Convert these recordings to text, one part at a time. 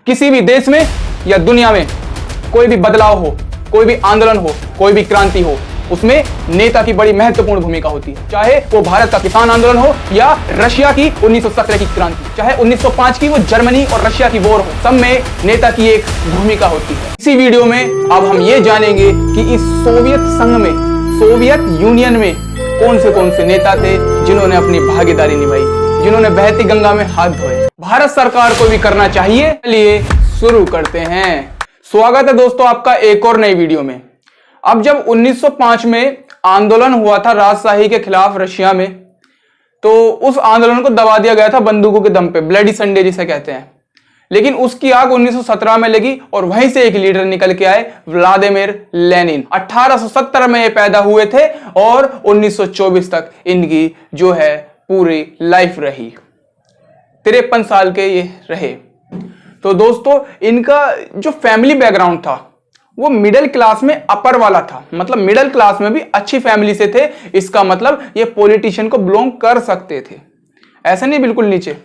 किसी भी देश में या दुनिया में कोई भी बदलाव हो, कोई भी आंदोलन हो, कोई भी क्रांति हो, उसमें नेता की बड़ी महत्वपूर्ण भूमिका होती है। चाहे वो भारत का किसान आंदोलन हो या रशिया की 1917 की क्रांति, चाहे 1905 की वो जर्मनी और रशिया की वॉर हो, सब में नेता की एक भूमिका होती है। इसी वीडियो में अब हम ये जानेंगे कि इस सोवियत संघ में, सोवियत यूनियन में कौन से नेता थे जिन्होंने अपनी भागीदारी निभाई, जिन्होंने बहती गंगा में हाथ धोए। भारत सरकार को भी करना चाहिए। चलिए शुरू करते हैं। स्वागत है दोस्तों आपका एक और नई वीडियो में। अब जब 1905 में आंदोलन हुआ था राजशाही के खिलाफ रशिया में, तो उस आंदोलन को दबा दिया गया था बंदूकों के दम पे, ब्लडी संडे जिसे कहते हैं। लेकिन उसकी आग 1917 में लगी और वहीं से एक लीडर निकल के आए, व्लादिमीर लेनिन। 1870 में ये पैदा हुए थे और 1924 तक इनकी जो है पूरी लाइफ रही। 53 साल के ये रहे। तो दोस्तों इनका जो फैमिली बैकग्राउंड था वो मिडिल क्लास में अपर वाला था, मतलब मिडिल क्लास में भी अच्छी फैमिली से थे। इसका मतलब ये पॉलिटिशियन को बिलोंग कर सकते थे, ऐसा नहीं बिल्कुल नीचे।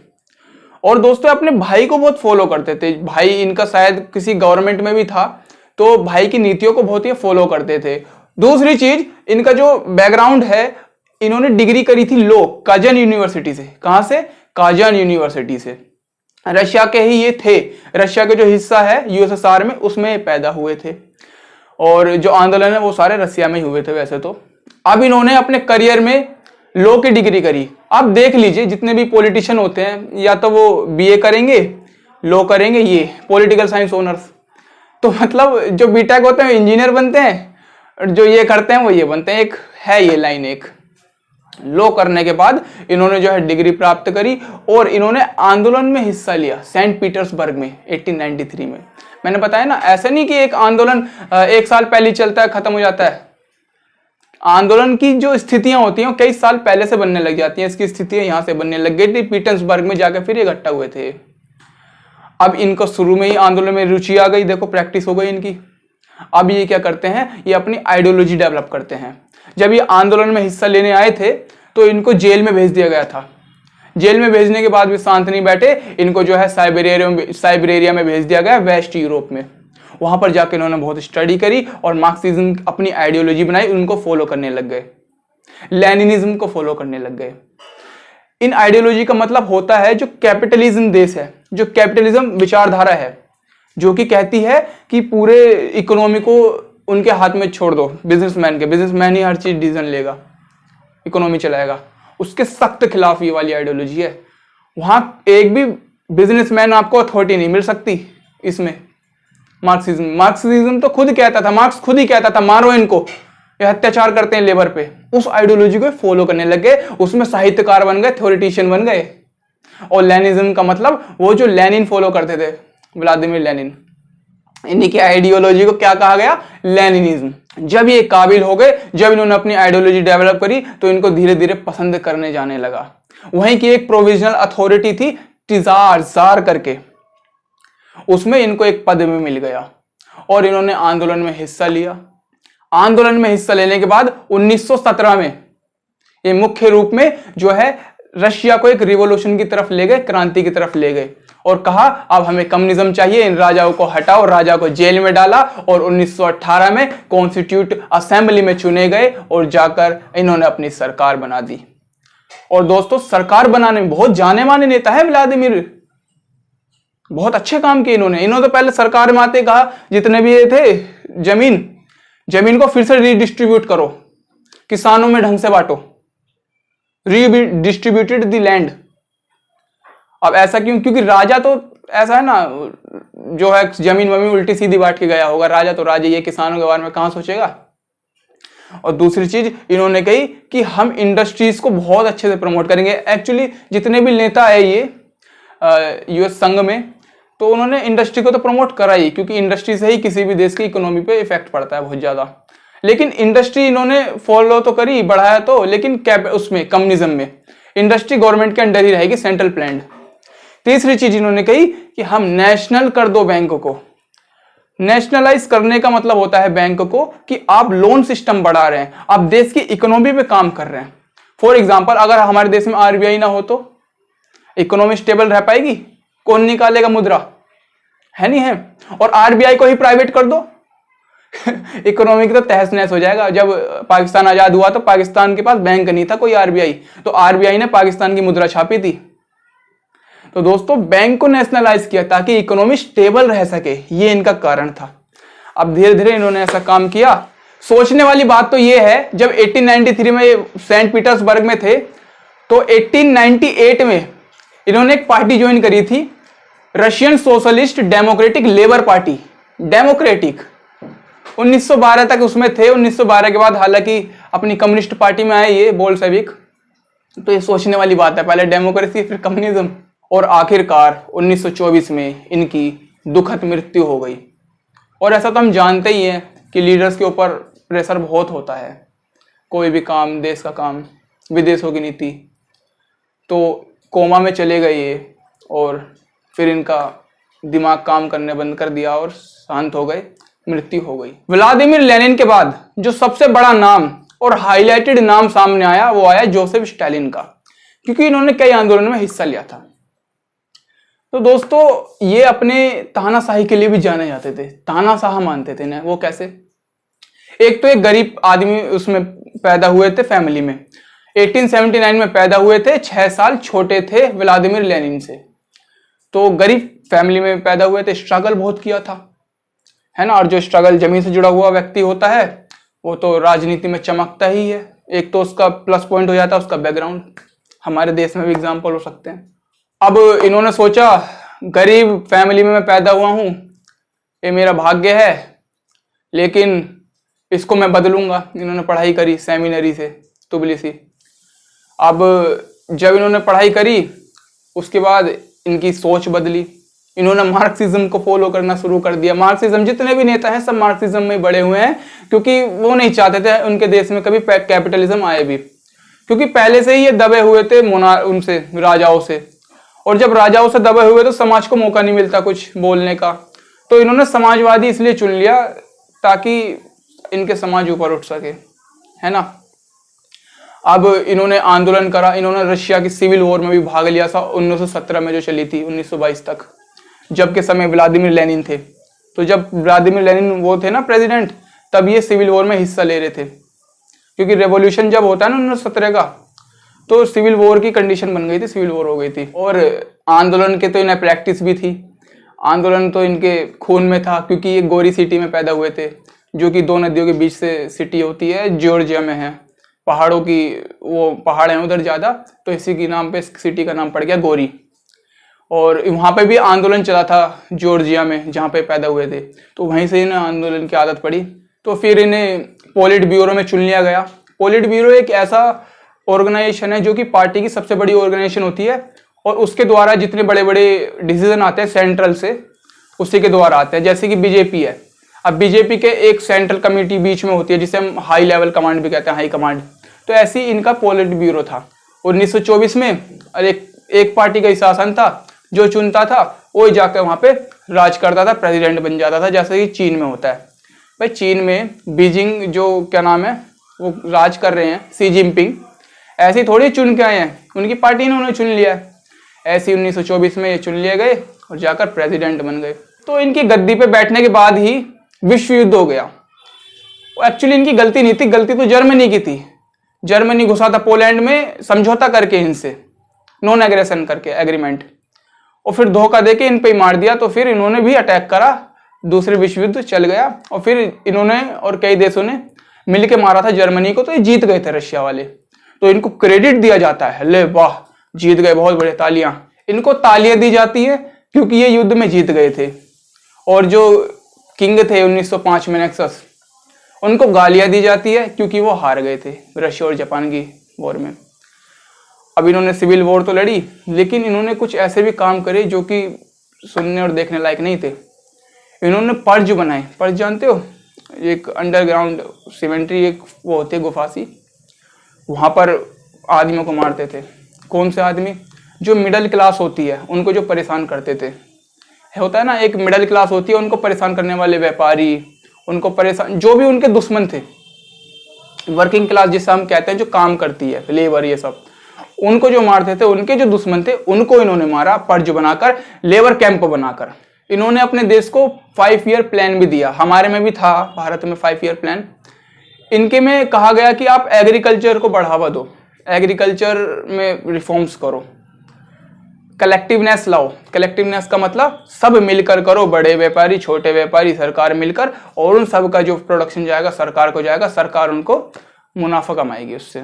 और दोस्तों अपने भाई को बहुत फॉलो करते थे। भाई इनका शायद किसी गवर्नमेंट में भी था, तो भाई की नीतियों को बहुत ही फॉलो करते थे। दूसरी चीज, इनका जो बैकग्राउंड है, इन्होंने डिग्री करी थी लॉ काजान यूनिवर्सिटी से। कहां से? काजान यूनिवर्सिटी से। रशिया के ही ये थे, रशिया के जो हिस्सा है यूएसएसआर में, उसमें पैदा हुए थे। और जो आंदोलन है वो सारे रशिया में ही हुए थे वैसे तो। अब इन्होंने अपने करियर में लॉ की डिग्री करी। अब देख लीजिए जितने भी पॉलिटिशियन होते हैं, या तो वो बीए करेंगे, लॉ करेंगे, ये पॉलिटिकल साइंस ऑनर्स। तो मतलब जो बीटेक होते हैं इंजीनियर बनते हैं, और जो ये करते हैं वो ये बनते हैं। एक है ये लाइन, एक लॉ करने के बाद इन्होंने जो है डिग्री प्राप्त करी और इन्होंने आंदोलन में हिस्सा लिया सेंट पीटर्सबर्ग में 1893 में। मैंने बताया ना, ऐसा नहीं कि एक आंदोलन एक साल पहले चलता है खत्म हो जाता है। आंदोलन की जो स्थितियां होती हैं कई साल पहले से बनने लग जाती हैं। इसकी स्थितियां यहां से बनने लग गई थी, पीटर्सबर्ग में जाकर फिर इकट्ठा हुए थे। अब इनको शुरू में ही आंदोलन में रुचि आ गई, देखो प्रैक्टिस हो गई इनकी। अब ये क्या करते हैं, ये अपनी आइडियोलॉजी डेवलप करते हैं। जब ये आंदोलन में हिस्सा लेने आए थे तो इनको जेल में भेज दिया गया था। जेल में भेजने के बाद भी शांत नहीं बैठे, इनको जो है साइबेरिया में भेज दिया गया, वेस्ट यूरोप में। वहां पर जाकर इन्होंने बहुत स्टडी करी और मार्क्सिज्म अपनी आइडियोलॉजी बनाई, उनको फॉलो करने लग गए, लेनिनिज्म को फॉलो करने लग गए। इन आइडियोलॉजी का मतलब होता है जो कैपिटलिज्म देश है, जो कैपिटलिज्म विचारधारा है, जो कि कहती है कि पूरे इकोनॉमी को उनके हाथ में छोड़ दो, बिजनेसमैन ही हर चीज डिसीजन लेगा, इकोनॉमी चलाएगा। उसके सख्त खिलाफ ये वाली आइडियोलॉजी है। वहां एक भी बिजनेसमैन आपको अथॉरिटी नहीं मिल सकती इसमें। मार्क्सिज्म तो खुद कहता था, मार्क्स खुद ही कहता था मारो इनको, ये अत्याचार करते हैं लेबर पे। उस आइडियोलॉजी को फॉलो करने लग गए, उसमें साहित्यकार बन गए, थ्योरिटिशियन बन गए। और लेनिज्म का मतलब वो जो लेनिन फॉलो करते थे, व्लादिमीर लेनिन, इन्हीं की आइडियोलॉजी को क्या कहा गया? लेनिनिज्म। जब ये काबिल हो गए, जब इन्होंने अपनी आइडियोलॉजी डेवलप करी, तो इनको धीरे धीरे पसंद करने जाने लगा। वहीं की एक प्रोविजनल अथॉरिटी थी जार करके, उसमें इनको एक पद में मिल गया और इन्होंने आंदोलन में हिस्सा लिया। आंदोलन में हिस्सा लेने के बाद 1917 में ये मुख्य रूप में जो है रशिया को एक रिवॉल्यूशन की तरफ ले गए, क्रांति की तरफ ले गए और कहा अब हमें कम्युनिज्म चाहिए, इन राजाओं को हटाओ। राजा को जेल में डाला और 1918 में कॉन्स्टिट्यूट असेंबली में चुने गए और जाकर इन्होंने अपनी सरकार बना दी। और दोस्तों सरकार बनाने में बहुत जाने माने नेता है व्लादिमीर, बहुत अच्छे काम किए इन्होंने। इन्होंने तो पहले सरकार में आते कहा जितने भी ये थे जमीन को फिर से रीडिस्ट्रीब्यूट करो, किसानों में ढंग से बांटो, रीडिस्ट्रीब्यूटेड द लैंड। अब ऐसा क्यों? क्योंकि राजा तो ऐसा है ना, जो है जमीन वमीन उल्टी सीधी बांट के गया होगा। राजा तो राजा, ये किसानों के बारे में कहां सोचेगा। और दूसरी चीज इन्होंने कही कि हम इंडस्ट्रीज को बहुत अच्छे से प्रमोट करेंगे। एक्चुअली जितने भी नेता है ये यूएस संघ में, तो उन्होंने इंडस्ट्री को तो प्रमोट करा ही, क्योंकि इंडस्ट्री से ही किसी भी देश की इकोनॉमी पे इफेक्ट पड़ता है बहुत ज्यादा। लेकिन इंडस्ट्री इन्होंने फॉलो तो करी, बढ़ाया तो, लेकिन उसमें कम्युनिज्म में इंडस्ट्री गवर्नमेंट के अंडर ही रहेगी, सेंट्रल प्लान्ड। तीसरी चीज इन्होंने कही कि हम नेशनल कर दो बैंक को। नेशनलाइज करने का मतलब होता है बैंक को कि आप लोन सिस्टम बढ़ा रहे हैं, आप देश की इकोनॉमी पे काम कर रहे हैं। फॉर एग्जांपल, अगर हमारे देश में आरबीआई ना हो तो इकोनॉमी स्टेबल रह पाएगी? कौन निकालेगा मुद्रा? है नहीं है। और आरबीआई को ही प्राइवेट कर दो इकोनॉमी की तो तहस नहस हो जाएगा। जब पाकिस्तान आजाद हुआ तो पाकिस्तान के पास बैंक नहीं था कोई आरबीआई, तो आरबीआई ने पाकिस्तान की मुद्रा छापी थी। तो दोस्तों बैंक को नेशनलाइज किया ताकि इकोनॉमी स्टेबल रह सके, ये इनका कारण था। अब धीरे धीरे इन्होंने ऐसा काम किया। सोचने वाली बात तो ये है, जब 1893 में ये सेंट पीटर्सबर्ग में थे तो 1898 में इन्होंने एक पार्टी ज्वाइन करी थी, Russian socialist democratic labour party, democratic. 1912 तक उसमें थे। 1912 के बाद हालांकि अपनी कम्युनिस्ट पार्टी में आए ये बोल्शेविक। तो ये सोचने वाली बात है, पहले डेमोक्रेसी फिर कम्युनिज्म, और आखिरकार 1924 में इनकी दुखद मृत्यु हो गई। और ऐसा तो हम जानते ही हैं कि लीडर्स के ऊपर प्रेशर बहुत होता है, कोई भी काम, देश का काम, विदेशों की नीति। तो कोमा में चले गए ये, और फिर इनका दिमाग काम करने बंद कर दिया और शांत हो गए, मृत्यु हो गई। व्लादिमीर लेनिन के बाद जो सबसे बड़ा नाम और हाईलाइटेड नाम सामने आया वो आया जोसेफ स्टालिन का, क्योंकि इन्होंने कई आंदोलनों में हिस्सा लिया था। तो दोस्तों ये अपने तानाशाही के लिए भी जाने जाते थे, तानाशाह मानते थे ना। वो कैसे? एक तो एक गरीब आदमी उसमें पैदा हुए थे फैमिली में, 1879 में पैदा हुए थे, 6 साल छोटे थे व्लादिमीर लेनिन से। तो गरीब फैमिली में पैदा हुए थे, स्ट्रगल बहुत किया था, है ना। और जो स्ट्रगल जमीन से जुड़ा हुआ व्यक्ति होता है वो तो राजनीति में चमकता ही है। एक तो उसका प्लस पॉइंट हो जाता है उसका बैकग्राउंड, हमारे देश में भी एग्जाम्पल हो सकते हैं। अब इन्होंने सोचा गरीब फैमिली में मैं पैदा हुआ हूं, ये मेरा भाग्य है, लेकिन इसको मैं बदलूंगा। इन्होंने पढ़ाई करी सेमिनरी से, तुबलिसी। अब जब इन्होंने पढ़ाई करी उसके बाद इनकी सोच बदली, इन्होंने मार्क्सिज्म को फॉलो करना शुरू कर दिया। मार्क्सिज्म, जितने भी नेता हैं सब मार्क्सिज्म में बड़े हुए हैं, क्योंकि वो नहीं चाहते थे उनके देश में कभी कैपिटलिज्म आए भी, क्योंकि पहले से ही ये दबे हुए थे उनसे, राजाओं से। और जब राजाओं से दबे हुए तो समाज को मौका नहीं मिलता कुछ बोलने का, तो इन्होंने समाजवादी इसलिए चुन लिया ताकि इनके समाज ऊपर उठ सके, है ना। अब इन्होंने आंदोलन करा, इन्होंने रशिया की सिविल वॉर में भी भाग लिया था 1917 में, जो चली थी 1922 तक, जब के समय व्लादिमीर लेनिन थे। तो जब व्लादिमीर लेनिन वो थे ना प्रेसिडेंट, तब ये सिविल वॉर में हिस्सा ले रहे थे, क्योंकि रेवोल्यूशन जब होता है ना 1917 का, तो सिविल वॉर की कंडीशन बन गई थी, सिविल वॉर हो गई थी। और आंदोलन के तो इन्हें प्रैक्टिस भी थी, आंदोलन तो इनके खून में था, क्योंकि ये गोरी सिटी में पैदा हुए थे, जो कि 2 नदियों के बीच से सिटी होती है, जॉर्जिया में है। पहाड़ों की वो पहाड़ हैं उधर ज़्यादा, तो इसी के नाम पे इस सिटी का नाम पड़ गया गोरी। और वहाँ पे भी आंदोलन चला था जॉर्जिया में, जहाँ पे पैदा हुए थे, तो वहीं से इन्हें आंदोलन की आदत पड़ी। तो फिर इन्हें पोलिट ब्यूरो में चुन लिया गया। पोलिट ब्यूरो एक ऐसा ऑर्गेनाइजेशन है जो कि पार्टी की सबसे बड़ी ऑर्गेनाइजेशन होती है, और उसके द्वारा जितने बड़े बड़े डिसीजन आते हैं सेंट्रल से, उसी के द्वारा आते हैं। जैसे कि बीजेपी है, अब बीजेपी के एक सेंट्रल कमेटी बीच में होती है जिसे हम हाई लेवल कमांड भी कहते हैं, हाई कमांड। तो ऐसी इनका पोलिट ब्यूरो था। 1924 में एक पार्टी का ही शासन था, जो चुनता था वो जाकर वहां पे राज करता था, प्रेसिडेंट बन जाता था, जैसे कि चीन में होता है। भाई चीन में बीजिंग जो क्या नाम है वो राज कर रहे हैं, सी जिनपिंग, ऐसे थोड़ी चुन के आए हैं, उनकी पार्टी ने उन्हें चुन लिया है। ऐसे 1924 में ये चुन लिए गए और जाकर प्रेसिडेंट बन गए। तो इनकी गद्दी पे बैठने के बाद ही विश्व युद्ध हो गया। एक्चुअली इनकी गलती नहीं थी, गलती तो जर्मनी की थी। जर्मनी घुसा था पोलैंड में समझौता करके इनसे, नॉन एग्रेशन करके एग्रीमेंट, और फिर धोखा देके इन पे ही मार दिया। तो फिर इन्होंने भी अटैक करा, दूसरे विश्व युद्ध चल गया, और फिर इन्होंने और कई देशों ने मिलके मारा था जर्मनी को, तो ये जीत गए थे रशिया वाले। तो इनको क्रेडिट दिया जाता है, ले वाह जीत गए, बहुत बड़े, तालियां। इनको तालियां दी जाती है क्योंकि ये युद्ध में जीत गए थे। और जो किंग थे 1905 में नेक्सस, उनको गालियां दी जाती है क्योंकि वो हार गए थे रशिया और जापान की वॉर में। अब इन्होंने सिविल वॉर तो लड़ी, लेकिन इन्होंने कुछ ऐसे भी काम करे जो कि सुनने और देखने लायक नहीं थे। इन्होंने पर्ज बनाए। पर्ज जानते हो? एक अंडरग्राउंड सिमेंट्री एक वो होती है गुफा सी, वहाँ पर आदमियों को मारते थे। कौन से आदमी? जो मिडिल क्लास होती है उनको जो परेशान करते थे। होता है ना, एक मिडिल क्लास होती है, उनको परेशान करने वाले व्यापारी, उनको परेशान जो भी उनके दुश्मन थे, वर्किंग क्लास जिसे हम कहते हैं, जो काम करती है, लेबर, ये सब, उनको जो मारते थे, उनके जो दुश्मन थे उनको इन्होंने मारा पर्ज बनाकर, लेबर कैंप बनाकर। इन्होंने अपने देश को 5 ईयर प्लान भी दिया, हमारे में भी था भारत में 5 ईयर प्लान। इनके में कहा गया कि आप एग्रीकल्चर को बढ़ावा दो, एग्रीकल्चर में रिफॉर्म्स करो, कलेक्टिवनेस लाओ। कलेक्टिवनेस का मतलब सब मिलकर करो, बड़े व्यापारी, छोटे व्यापारी, सरकार मिलकर, और उन सब का जो प्रोडक्शन जाएगा सरकार को जाएगा, सरकार उनको मुनाफा कमाएगी उससे।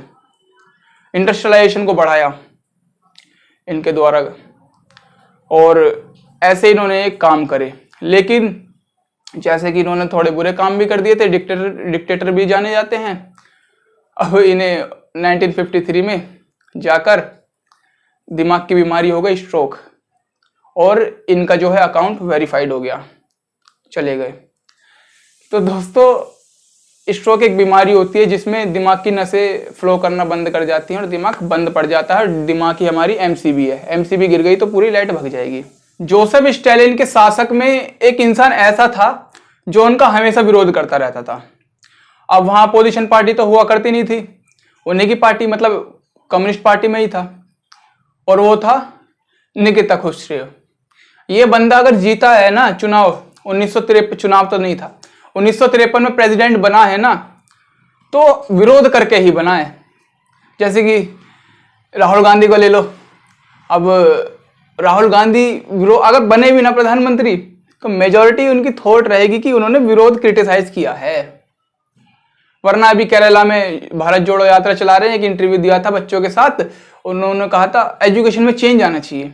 इंडस्ट्रियलाइजेशन को बढ़ाया इनके द्वारा, और ऐसे इन्होंने एक काम करे। लेकिन जैसे कि इन्होंने थोड़े बुरे काम भी कर दिए थे, डिक्टेटर भी जाने जाते हैं। अब इन्हें 1953 में जाकर दिमाग की बीमारी हो गई, स्ट्रोक, और इनका जो है अकाउंट वेरीफाइड हो गया, चले गए। तो दोस्तों, स्ट्रोक एक बीमारी होती है जिसमें दिमाग की नसें फ्लो करना बंद कर जाती हैं और दिमाग बंद पड़ जाता है। दिमाग की हमारी एमसीबी है, एमसीबी गिर गई तो पूरी लाइट भग जाएगी। जोसेफ स्टालिन के शासक में एक इंसान ऐसा था जो उनका हमेशा विरोध करता रहता था। अब वहां अपोजिशन पार्टी तो हुआ करती नहीं थी, उन्हीं की पार्टी मतलब कम्युनिस्ट पार्टी में ही था, और वो था निकिता खुश्रेव। ये बंदा अगर जीता है ना चुनाव, 1953 चुनाव तो नहीं था, 1953 में प्रेसिडेंट बना है ना, तो विरोध करके ही बना है। जैसे कि राहुल गांधी को ले लो। अब राहुल गांधी अगर बने भी ना प्रधानमंत्री, तो मेजॉरिटी उनकी थॉट रहेगी कि उन्होंने विरोध क्रिटिसाइज किया है। वरना अभी केरला में भारत जोड़ो यात्रा चला रहे हैं, एक इंटरव्यू दिया था बच्चों के साथ, उन्होंने कहा था एजुकेशन में चेंज आना चाहिए।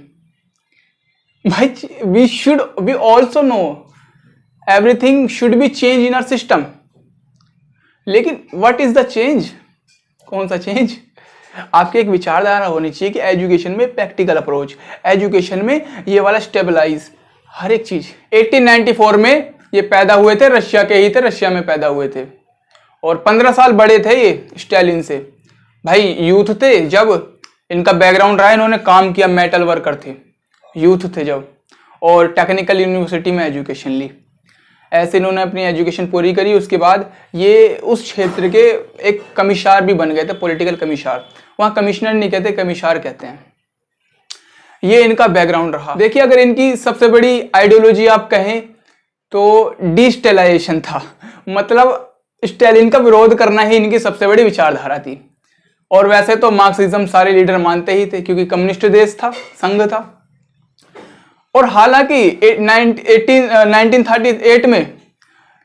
भाई we also know everything should be change in our system, लेकिन व्हाट इज द चेंज? कौन सा चेंज? आपकी एक विचारधारा होनी चाहिए कि एजुकेशन में प्रैक्टिकल अप्रोच, एजुकेशन में ये वाला स्टेबलाइज हर एक चीज। 1894 में ये पैदा हुए थे, रशिया के ही थे, रशिया में पैदा हुए थे, और 15 साल बड़े थे ये स्टालिन से। भाई यूथ थे जब इनका बैकग्राउंड रहा, इन्होंने काम किया, मेटल वर्कर थे, यूथ थे जब, और टेक्निकल यूनिवर्सिटी में एजुकेशन ली। ऐसे इन्होंने अपनी एजुकेशन पूरी करी। उसके बाद ये उस क्षेत्र के एक कमिश्नर भी बन गए थे, पॉलिटिकल कमिश्नर। वहाँ कमिश्नर नहीं कहते, कमिश्नर कहते हैं। ये इनका बैकग्राउंड रहा। देखिए, अगर इनकी सबसे बड़ी आइडियोलॉजी आप कहें तो डिस्टेलाइजेशन था, मतलब स्टालिन का विरोध करना ही इनकी सबसे बड़ी विचारधारा थी। और वैसे तो मार्क्सिज्म सारे लीडर मानते ही थे, क्योंकि कम्युनिस्ट देश था, संघ था। और हालांकि 1938 में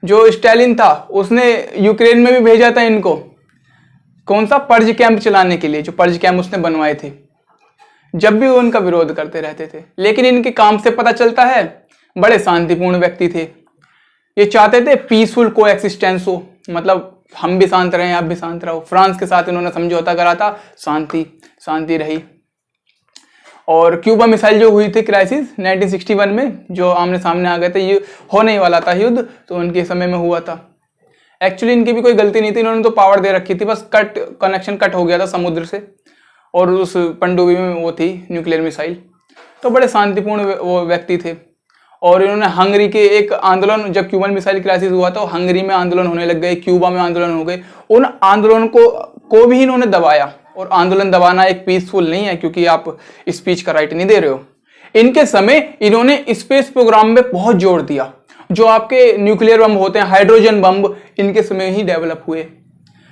जो स्टालिन था उसने यूक्रेन में भी भेजा था इनको, कौन सा, पर्ज कैंप चलाने के लिए, जो पर्ज कैंप उसने बनवाए थे। जब भी वो उनका विरोध करते रहते थे, लेकिन इनके काम से पता चलता है बड़े शांतिपूर्ण व्यक्ति थे। ये चाहते थे पीसफुल कोएक्सिस्टेंस हो, मतलब हम भी शांत रहें, आप भी शांत रहो। फ्रांस के साथ इन्होंने समझौता करा था, शांति रही। और क्यूबा मिसाइल जो हुई थी क्राइसिस 1961 में, जो आमने सामने आ गए थे, ये होने ही वाला था युद्ध, तो उनके समय में हुआ था। एक्चुअली इनकी भी कोई गलती नहीं थी, इन्होंने तो पावर दे रखी थी, बस कनेक्शन कट हो गया था समुद्र से, और उस पनडुब्बी में वो थी न्यूक्लियर मिसाइल। तो बड़े शांतिपूर्ण वो व्यक्ति थे। और इन्होंने हंगरी के एक आंदोलन, जब क्यूबन मिसाइल क्राइसिस हुआ तो हंगरी में आंदोलन होने लग गए, क्यूबा में आंदोलन हो गए, उन आंदोलन को भी इन्होंने दबाया। और आंदोलन दबाना एक पीसफुल नहीं है, क्योंकि आप स्पीच का राइट नहीं दे रहे हो। इनके समय इन्होंने स्पेस प्रोग्राम में बहुत जोर दिया। जो आपके न्यूक्लियर बम होते हैं, हाइड्रोजन बम, इनके समय ही डेवलप हुए।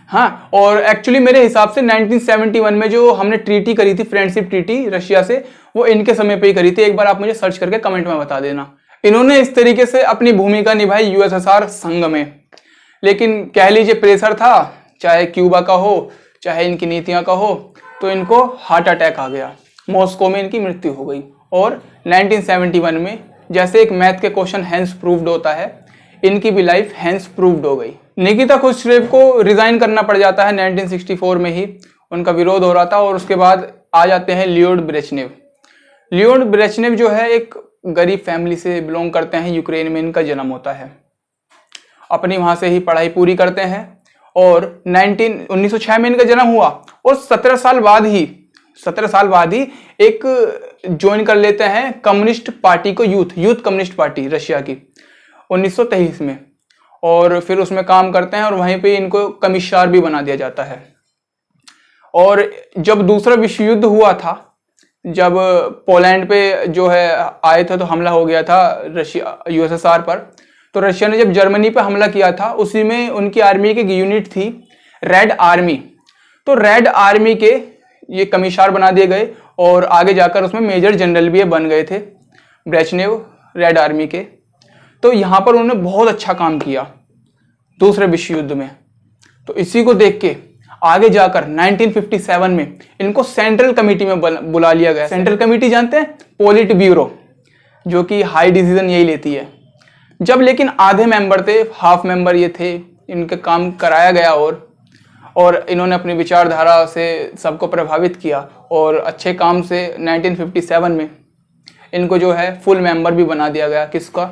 हाँ, और एक्चुअली मेरे हिसाब से 1971 में जो हमने ट्रीटी करी थी, फ्रेंडशिप ट्रीटी रशिया से, वो इनके समय पे ही करी थी। एक बार आप मुझे सर्च करके कमेंट में बता देना। इन्होंने इस तरीके से अपनी भूमिका निभाई यूएसएसआर संघ में। लेकिन कह लीजिए प्रेशर था, चाहे क्यूबा का हो चाहे इनकी नीतियां का हो, तो इनको हार्ट अटैक आ गया, मॉस्को में इनकी मृत्यु हो गई। और 1971 में जैसे एक मैथ के क्वेश्चन हैंस प्रूव्ड होता है, इनकी भी लाइफ हैंस प्रूव्ड हो गई। निकिता खुश्रेव को रिजाइन करना पड़ जाता है 1964 में ही, उनका विरोध हो रहा था। और उसके बाद आ जाते हैं लियोड ब्रेजनेव। लियोड ब्रेजनेव जो है एक गरीब फैमिली से बिलोंग करते हैं, यूक्रेन में इनका जन्म होता है। अपनी वहां से ही पढ़ाई पूरी करते हैं, और 1906 में इनका जन्म हुआ, और 17 साल बाद ही एक ज्वाइन कर लेते हैं कम्युनिस्ट पार्टी को, यूथ कम्युनिस्ट पार्टी रशिया की, 1923 में। और फिर उसमें काम करते हैं, और वहीं पे इनको कमिश्नर भी बना दिया जाता है। और जब दूसरा विश्व युद्ध हुआ था जब पोलैंड पे जो है आए थे तो हमला हो गया था रशिया यूएसएसआर पर। तो रशिया ने जब जर्मनी पे हमला किया था उसी में उनकी आर्मी की एक यूनिट थी रेड आर्मी। तो रेड आर्मी के ये कमिश्नर बना दिए गए और आगे जाकर उसमें मेजर जनरल भी बन गए थे ब्रेजनेव रेड आर्मी के। तो यहाँ पर उन्होंने बहुत अच्छा काम किया दूसरे विश्व युद्ध में। तो इसी को देख के आगे जाकर 1957 में इनको सेंट्रल कमेटी में बुला लिया गया। सेंट्रल कमेटी जानते हैं, पोलिट ब्यूरो, जो कि हाई डिसीजन यही लेती है। जब लेकिन आधे मेंबर थे, हाफ मेंबर ये थे, इनके काम कराया गया और इन्होंने अपनी विचारधारा से सबको प्रभावित किया और अच्छे काम से 1957 में इनको जो है फुल मेंबर भी बना दिया गया। किसका?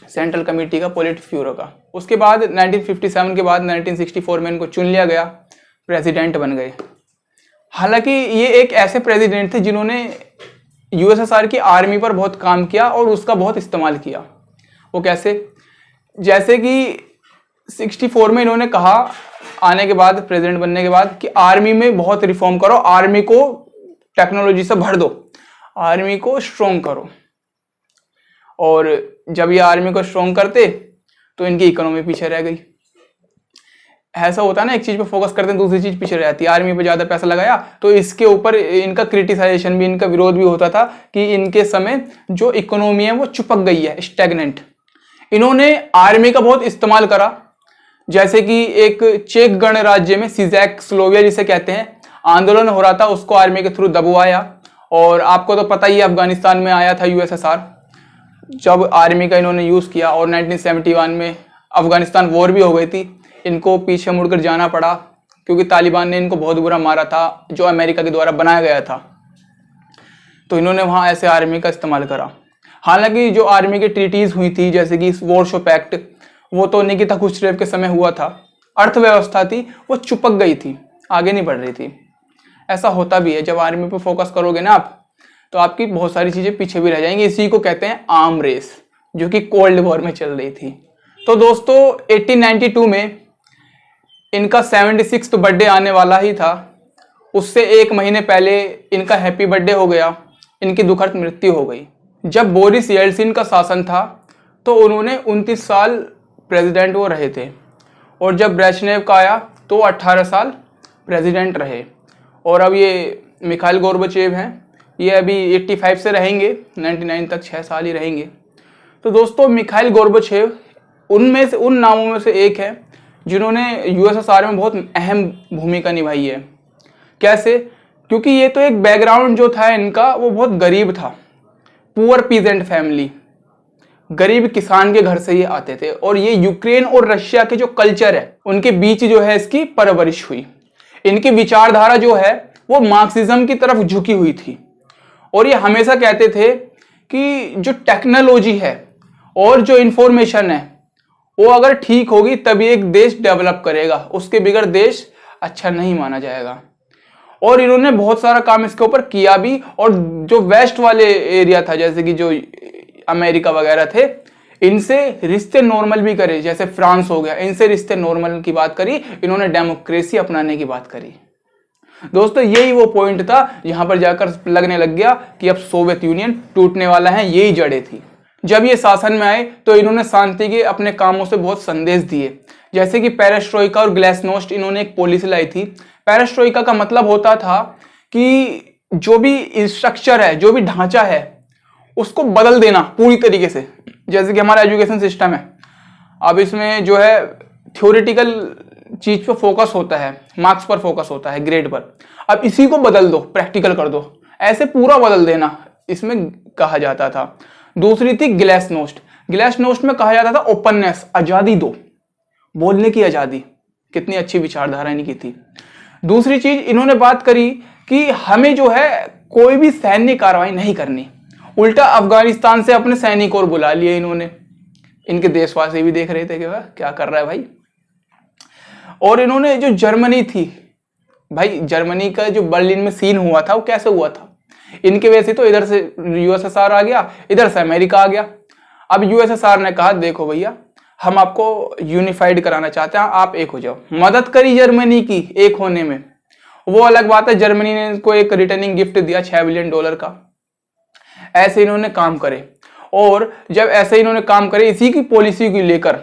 सेंट्रल कमेटी का, पोलिट ब्यूरो का। उसके बाद 1957 के बाद 1964 में इनको चुन लिया गया, प्रेसिडेंट बन गए। हालांकि ये एक ऐसे प्रेसिडेंट थे जिन्होंने यूएसएसआर की आर्मी पर बहुत काम किया और उसका बहुत इस्तेमाल किया। वो कैसे? जैसे कि 64 में इन्होंने कहा आने के बाद, प्रेसिडेंट बनने के बाद, कि आर्मी में बहुत रिफॉर्म करो, आर्मी को टेक्नोलॉजी से भर दो, आर्मी को स्ट्रॉन्ग करो। और जब ये आर्मी को स्ट्रॉन्ग करते तो इनकी इकोनॉमी पीछे रह गई। ऐसा होता है ना, एक चीज पे फोकस करते हैं दूसरी चीज पीछे रह जाती है। आर्मी पे ज्यादा पैसा लगाया तो इसके ऊपर इनका क्रिटिसाइजेशन भी, इनका विरोध भी होता था कि इनके समय जो इकोनॉमी है वो चिपक गई है, स्टैग्नेंट। इन्होंने आर्मी का बहुत इस्तेमाल करा। जैसे कि एक चेक गणराज्य में सिजैक स्लोविया जिसे कहते हैं, आंदोलन हो रहा था, उसको आर्मी के थ्रू दबवाया। और आपको तो पता ही है अफगानिस्तान में आया था यूएसएसआर, जब आर्मी का इन्होंने यूज किया। और 1971 में अफगानिस्तान वॉर भी हो गई थी, इनको पीछे मुड़कर जाना पड़ा क्योंकि तालिबान ने इनको बहुत बुरा मारा था, जो अमेरिका के द्वारा बनाया गया था। तो इन्होंने वहां ऐसे आर्मी का इस्तेमाल करा। हालांकि जो आर्मी की ट्रीटीज हुई थी, जैसे कि वॉरशो पैक्ट, वो तो निकिता खुश्रेव के समय हुआ था। अर्थव्यवस्था थी वो चिपक गई थी, आगे नहीं बढ़ रही थी। ऐसा होता भी है, जब आर्मी पे फोकस करोगे ना आप, तो आपकी बहुत सारी चीजें पीछे भी रह जाएंगी। इसी को कहते हैं आर्म रेस, जो कि कोल्ड वॉर में चल रही थी। तो दोस्तों 1892 में इनका 76वां बर्थडे आने वाला ही था। उससे एक महीने पहले इनका हैप्पी बर्थडे हो गया, इनकी दुखद मृत्यु हो गई। जब बोरिस येल्सिन का शासन था तो उन्होंने 29 साल प्रेसिडेंट वो रहे थे, और जब ब्रेजनेव का आया तो 18 साल प्रेसिडेंट रहे। और अब ये मिखाइल गोर्बाचेव हैं, ये अभी 85 से रहेंगे 99 तक, 6 साल ही रहेंगे। तो दोस्तों मिखाइल गोर्बाचेव उनमें से, उन नामों में से एक है जिन्होंने यूएसएसआर में बहुत अहम भूमिका निभाई है। कैसे? क्योंकि ये तो एक बैकग्राउंड जो था इनका वो बहुत गरीब था, पुअर पीजेंट फैमिली, गरीब किसान के घर से ये आते थे। और ये यूक्रेन और रशिया के जो कल्चर है उनके बीच जो है इसकी परवरिश हुई। इनकी विचारधारा जो है वो मार्क्सिज्म की तरफ झुकी हुई थी। और ये हमेशा कहते थे कि जो टेक्नोलॉजी है और जो इंफॉर्मेशन है वो अगर ठीक होगी तभी एक देश डेवलप करेगा, उसके बगैर देश अच्छा नहीं माना जाएगा। और इन्होंने बहुत सारा काम इसके ऊपर किया भी। और जो वेस्ट वाले एरिया था, जैसे कि जो अमेरिका वगैरह थे, इनसे रिश्ते नॉर्मल भी करे, जैसे फ्रांस हो गया, इनसे रिश्ते नॉर्मल की बात करी। इन्होंने डेमोक्रेसी अपनाने की बात करी। दोस्तों यही वो पॉइंट था जहां पर जाकर लगने लग गया कि अब सोवियत यूनियन टूटने वाला है, यही जड़ें थी। जब ये शासन में आए तो इन्होंने शांति के अपने कामों से बहुत संदेश दिए, जैसे कि पेरेस्ट्रोइका और ग्लासनोस्ट, इन्होंने एक पॉलिसी लाई थी। पेरेस्ट्रोइका का मतलब होता था कि जो भी स्ट्रक्चर है, जो भी ढांचा है, उसको बदल देना पूरी तरीके से। जैसे कि हमारा एजुकेशन सिस्टम है, अब इसमें जो है थ्योरेटिकल चीज पर फोकस होता है, मार्क्स पर फोकस होता है, ग्रेड पर। अब इसी को बदल दो, प्रैक्टिकल कर दो, ऐसे पूरा बदल देना, इसमें कहा जाता था। दूसरी थी ग्लासनोस्ट। ग्लासनोस्ट में कहा जाता था ओपननेस, आजादी दो, बोलने की आजादी। कितनी अच्छी विचारधारा इनकी थी। दूसरी चीज इन्होंने बात करी कि हमें जो है कोई भी सैन्य कार्रवाई नहीं करनी। उल्टा अफगानिस्तान से अपने सैनिक और बुला लिए इन्होंने। इनके देशवासी भी देख रहे थे कि वह क्या कर रहा है भाई। और इन्होंने जो जर्मनी थी भाई, जर्मनी का जो बर्लिन में सीन हुआ था वो कैसे हुआ था? इनके वजह से तो इधर से यूएसएसआर आ गया, इधर से अमेरिका आ गया। अब यूएसएसआर ने कहा देखो भैया, हम आपको यूनिफाइड कराना चाहते हैं, आप एक हो जाओ। मदद करी जर्मनी की एक होने में। वो अलग बात है, जर्मनी ने इनको एक रिटर्निंग गिफ्ट दिया $6 बिलियन का। ऐसे इन्होंने काम करे, और जब ऐसे इन्होंने काम करे इसी की पॉलिसी को लेकर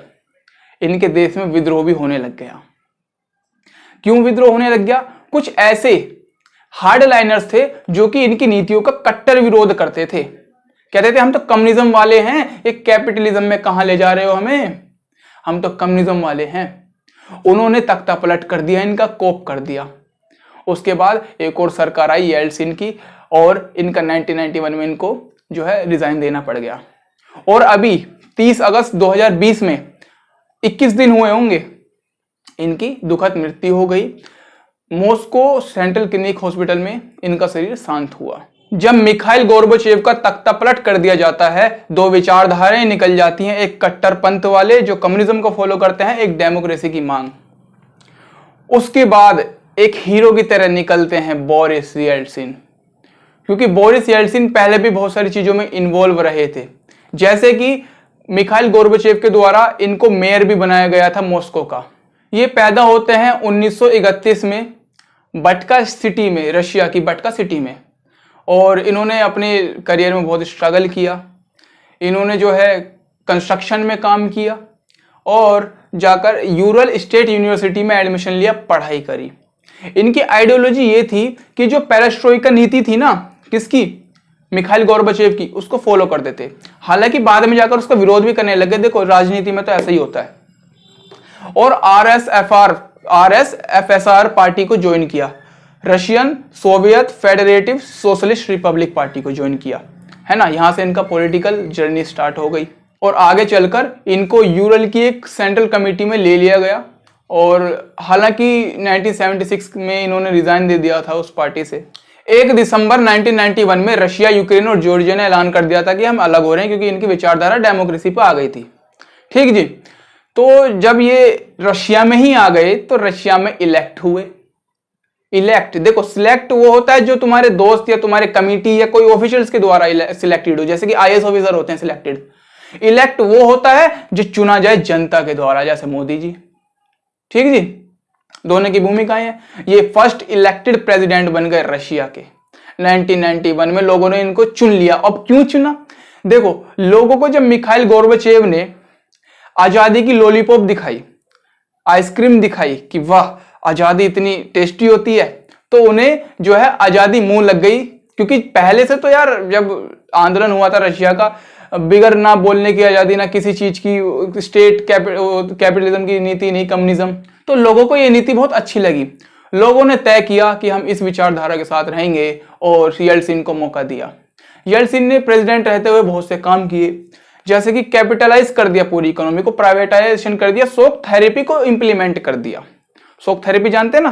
इनके देश में विद्रोह भी होने लग गया। क्यों विद्रोह होने लग गया? कुछ ऐसे हार्ड लाइनर्स थे जो कि इनकी नीतियों का कट्टर विरोध करते थे। कहते थे हम तो कम्युनिज्म वाले हैं, एक कैपिटलिज्म में कहां ले जा रहे हो हमें, हम तो कम्युनिज्म वाले हैं। उन्होंने तख्ता पलट कर दिया, इनका कोप कर दिया। उसके बाद एक और सरकार आई येल्सिन की, और इनका 1991 में इनको जो है रिजाइन देना पड़ गया। और अभी 30 अगस्त 2020 में 21 दिन हुए होंगे, इनकी दुखद मृत्यु हो गई। मॉस्को सेंट्रल क्लिनिक हॉस्पिटल में इनका शरीर शांत हुआ। जब मिखाइल गोर्बाचेव का तख्ता पलट कर दिया जाता है, दो विचारधाराएं निकल जाती हैं, एक कट्टरपंथ वाले जो कम्युनिज्म को फॉलो करते हैं, एक डेमोक्रेसी की मांग। उसके बाद एक हीरो की तरह निकलते हैं बोरिस येल्सिन, क्योंकि बोरिस येल्सिन पहले भी बहुत सारी चीजों में इन्वॉल्व रहे थे। जैसे कि मिखाइल गोर्बाचेव के द्वारा इनको मेयर भी बनाया गया था मॉस्को का। ये पैदा होते हैं 1931 में बटका सिटी में, रशिया की बटका सिटी में, और इन्होंने अपने करियर में बहुत स्ट्रगल किया। इन्होंने जो है कंस्ट्रक्शन में काम किया और जाकर यूरल स्टेट यूनिवर्सिटी में एडमिशन लिया, पढ़ाई करी। इनकी आइडियोलॉजी ये थी कि जो पेरेस्ट्रोइका नीति थी ना, किसकी? मिखाइल गोर्बाचेव की, उसको फॉलो कर देते। हालांकि बाद में जाकर उसका विरोध भी करने लगे। देखो राजनीति में तो ऐसा ही होता है। और आरएसएफएसआर पार्टी को ज्वाइन किया, Russian Soviet Federative Socialist Republic party को ज्वाइन किया, है ना। यहां से इनका पॉलिटिकल जर्नी स्टार्ट हो गई, और आगे चलकर इनको यूरल की एक सेंट्रल कमेटी में ले लिया गया। और हालांकि 1976 में इन्होंने रिजाइन दे दिया था उस पार्टी से। 1 दिसंबर 1991 में रशिया, यूक्रेन और जॉर्जिया ने ऐलान कर दिया था कि हम अलग हो रहे हैं, क्योंकि इनकी विचारधारा डेमोक्रेसी पर आ गई थी। ठीक जी। तो जब ये रशिया में ही आ गए तो रशिया में इलेक्ट हुए। इलेक्ट, देखो सिलेक्ट वो होता है जो तुम्हारे दोस्त या तुम्हारे कमिटी या कोई ऑफिशियल्स के द्वारा सिलेक्टेड हो, जैसे कि आईएएस ऑफिसर होते हैं सिलेक्टेड। इलेक्ट वो होता है जो चुना जाए जनता के द्वारा, जैसे मोदी जी। ठीक जी, दोनों की भूमिकाएं हैं। ये फर्स्ट इलेक्टेड प्रेसिडेंट बन गए रशिया के। 1991 में लोगों ने इनको चुन लिया। अब क्यों चुना? देखो लोगों को जब मिखाइल गोर्बाचेव ने आजादी की लॉलीपॉप दिखाई, आइसक्रीम दिखाई कि वाह आजादी इतनी टेस्टी होती है, तो उन्हें जो है आजादी मुंह लग गई। क्योंकि पहले से तो यार जब आंदोलन हुआ था रशिया का, बिगर ना बोलने की आजादी, ना किसी चीज की, स्टेट कैपिटलिज्म की नीति नहीं, कम्युनिज्म, तो लोगों को ये नीति बहुत अच्छी लगी। लोगों ने तय किया कि हम इस विचारधारा के साथ रहेंगे और येल्सिन को मौका दिया। येल्सिन ने प्रेसिडेंट रहते हुए बहुत से काम किए, जैसे कि कैपिटलाइज कर दिया पूरी इकोनॉमी को, प्राइवेटाइजेशन कर दिया, शॉक थेरेपी को इंप्लीमेंट कर दिया। शॉक थेरेपी जानते हैं ना,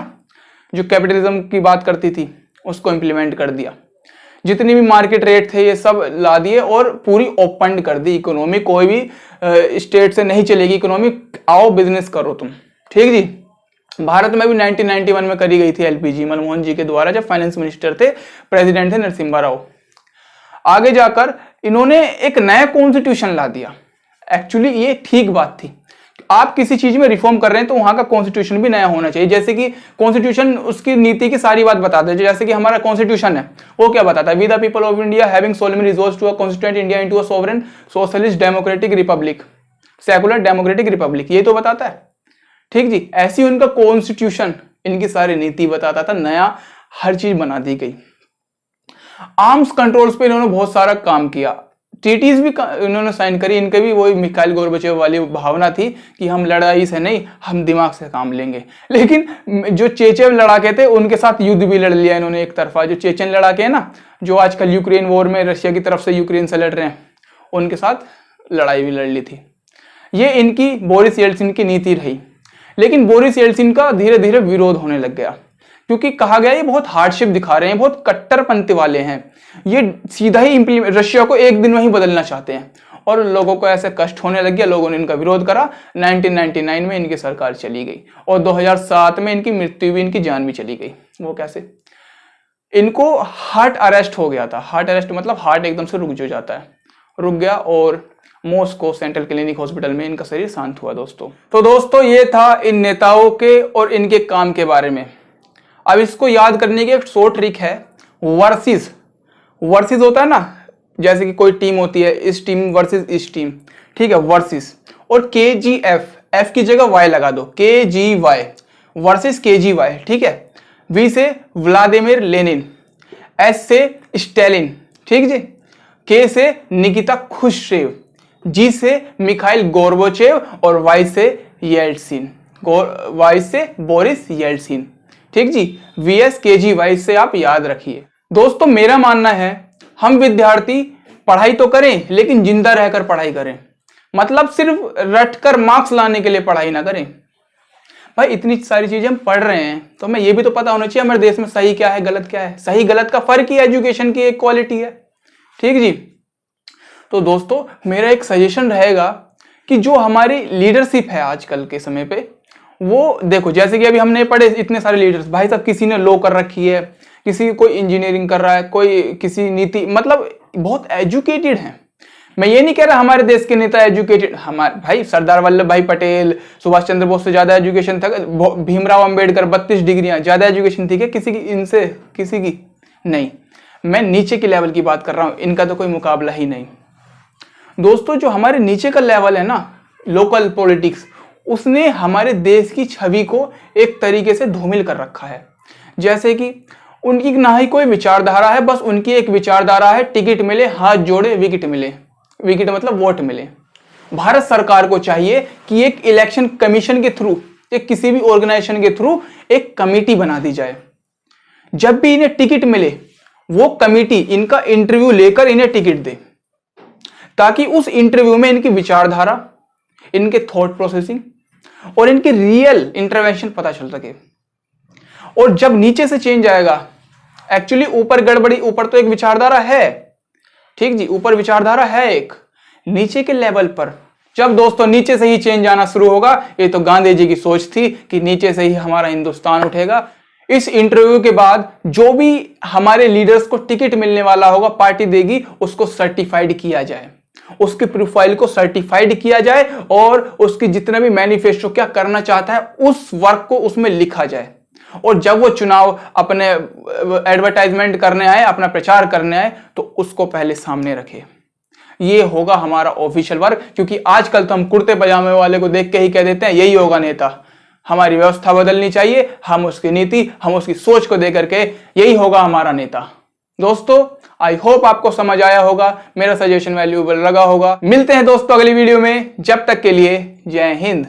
जो कैपिटलिज्म की बात करती थी, उसको इंप्लीमेंट कर दिया। जितनी भी मार्केट रेट थे ये सब ला दिए और पूरी ओपन कर दी इकोनॉमी। कोई भी स्टेट से नहीं चलेगी इकोनॉमी, आओ बिजनेस करो तुम। ठीक जी। भारत में भी 1991 में करी गई थी एलपीजी, मनमोहन जी के द्वारा, जब फाइनेंस मिनिस्टर थे, प्रेसिडेंट थे नरसिम्हा राव। आगे जाकर इन्होंने एक नया कॉन्स्टिट्यूशन ला दिया। एक्चुअली ये ठीक बात थी। आप किसी चीज में रिफॉर्म कर रहे हैं तो वहां का कॉन्स्टिट्यूशन भी नया होना चाहिए। जैसे कि कॉन्स्टिट्यूशन उसकी नीति की सारी बात बताता है। जैसे कि हमारा कॉन्स्टिट्यूशन है, वो क्या बताता है? We the people of India having solemnly resolved to a constituent India into a sovereign socialist democratic republic, secular democratic republic, ये तो बताता है। ठीक जी। ऐसी उनका कॉन्स्टिट्यूशन इनकी सारी नीति बताता था, नया हर चीज बना दी गई। आर्म्स कंट्रोल्स पे इन्होंने बहुत सारा काम किया। ट्रीटीज भी इन्होंने साइन करी। इनके भी वही मिखाइल गोर्बाचेव वाली भावना थी कि हम लड़ाई से नहीं, हम दिमाग से काम लेंगे। लेकिन जो चेचेव लड़ाके थे उनके साथ युद्ध भी लड़ लिया इन्होंने एक तरफा। जो चेचन लड़ाके हैं ना, जो आजकल यूक्रेन वॉर में रशिया की तरफ से यूक्रेन से लड़ रहे हैं, उनके साथ लड़ाई भी लड़ ली थी। ये इनकी बोरिस येल्सिन की नीति रही। लेकिन बोरिस येल्सिन का धीरे धीरे विरोध होने लग गया, क्योंकि कहा गया ये बहुत हार्डशिप दिखा रहे हैं, बहुत कट्टरपंथी वाले हैं, ये सीधा ही रशिया को एक दिन में ही बदलना चाहते हैं। और लोगों को ऐसे कष्ट होने लग गया, लोगों ने इनका विरोध करा। 1999 में इनकी सरकार चली गई और 2007 में इनकी मृत्यु भी, इनकी जान भी चली गई। वो कैसे? इनको हार्ट अरेस्ट हो गया था। हार्ट अरेस्ट मतलब हार्ट एकदम से रुक जो जाता है, रुक गया, और मॉस्को सेंट्रल क्लिनिक हॉस्पिटल में इनका शरीर शांत हुआ। दोस्तों, तो दोस्तों ये था इन नेताओं के और इनके काम के बारे में। अब इसको याद करने की एक शॉर्ट ट्रिक है, वर्सेस। वर्सेस होता है ना, जैसे कि कोई टीम होती है, इस टीम वर्सेस इस टीम, ठीक है, वर्सेस। और KGF, F की जगह Y लगा दो, KGY, वर्सेस KGY, ठीक है। V से व्लादिमीर लेनिन, S से स्टेलिन, ठीक जी। K से निकिता खुश्रेव, G से मिखाइल गोर्बाचेव और Y से येल्टसिन, Y से बोरिस येल्टसिन, ठीक जी। VS KGY से आप याद रखिए। दोस्तों मेरा मानना है हम विद्यार्थी पढ़ाई तो करें लेकिन जिंदा रहकर पढ़ाई करें, मतलब सिर्फ रटकर मार्क्स लाने के लिए पढ़ाई ना करें। भाई इतनी सारी चीजें हम पढ़ रहे हैं तो हमें ये भी तो पता होना चाहिए हमारे देश में सही क्या है गलत क्या है। सही गलत का फर्क ही एजुकेशन की एक क्वालिटी है, ठीक जी। तो दोस्तों मेरा एक सजेशन रहेगा कि जो हमारी लीडरशिप है आजकल के समय पे, वो देखो जैसे कि अभी हमने पढ़े इतने सारे लीडर्स, भाई साहब किसी ने लॉ कर रखी है, किसी कोई इंजीनियरिंग कर रहा है, कोई किसी नीति, मतलब बहुत एजुकेटेड हैं। मैं ये नहीं कह रहा हमारे देश के नेता एजुकेटेड, हमारे भाई सरदार वल्लभ भाई पटेल, सुभाष चंद्र बोस से ज्यादा एजुकेशन था, भीमराव अंबेडकर 32 डिग्रियां, ज्यादा एजुकेशन थी क्या किसी की इनसे, किसी की नहीं। मैं नीचे के लेवल की बात कर रहा हूं, इनका तो कोई मुकाबला ही नहीं। दोस्तों जो हमारे नीचे का लेवल है ना, लोकल पॉलिटिक्स, उसने हमारे देश की छवि को एक तरीके से धूमिल कर रखा है। जैसे कि उनकी ना ही कोई विचारधारा है, बस उनकी एक विचारधारा है, टिकट मिले हाथ जोड़े विकेट मिले, विकेट मतलब वोट मिले। भारत सरकार को चाहिए कि एक इलेक्शन कमीशन के थ्रू, एक किसी भी ऑर्गेनाइजेशन के थ्रू एक कमेटी बना दी जाए। जब भी इन्हें टिकट मिले वो कमेटी इनका इंटरव्यू लेकर इन्हें टिकट दे, ताकि उस इंटरव्यू में इनकी विचारधारा, इनके थॉट प्रोसेसिंग और इनकी रियल इंटरवेंशन पता चल सके। और जब नीचे से चेंज आएगा, एक्चुअली ऊपर गड़बड़ी, ऊपर तो एक विचारधारा है, ठीक जी, ऊपर विचारधारा है एक, नीचे के लेवल पर जब दोस्तों नीचे से ही चेंज आना शुरू होगा, ये तो गांधी जी की सोच थी कि नीचे से ही हमारा हिंदुस्तान उठेगा। इस इंटरव्यू के बाद जो भी हमारे लीडर्स को टिकट मिलने वाला होगा, पार्टी देगी, उसको सर्टिफाइड किया जाए, उसकी प्रोफाइल को सर्टिफाइड किया जाए और उसकी जितना भी मैनिफेस्टो क्या करना चाहता है उस वर्क को उसमें लिखा जाए। और जब वो चुनाव अपने एडवर्टाइजमेंट करने आए, अपना प्रचार करने आए, तो उसको पहले सामने रखे। ये होगा हमारा ऑफिशियल वर्क, क्योंकि आजकल तो हम कुर्ते पजामे वाले को देख के ही कह देते हैं यही होगा नेता। हमारी व्यवस्था बदलनी चाहिए, हम उसकी नीति, हम उसकी सोच को देख करके यही होगा हमारा नेता। दोस्तों आई होप आपको समझ आया होगा, मेरा सजेशन वैल्यूएबल लगा होगा। मिलते हैं दोस्तों अगली वीडियो में, जब तक के लिए जय हिंद।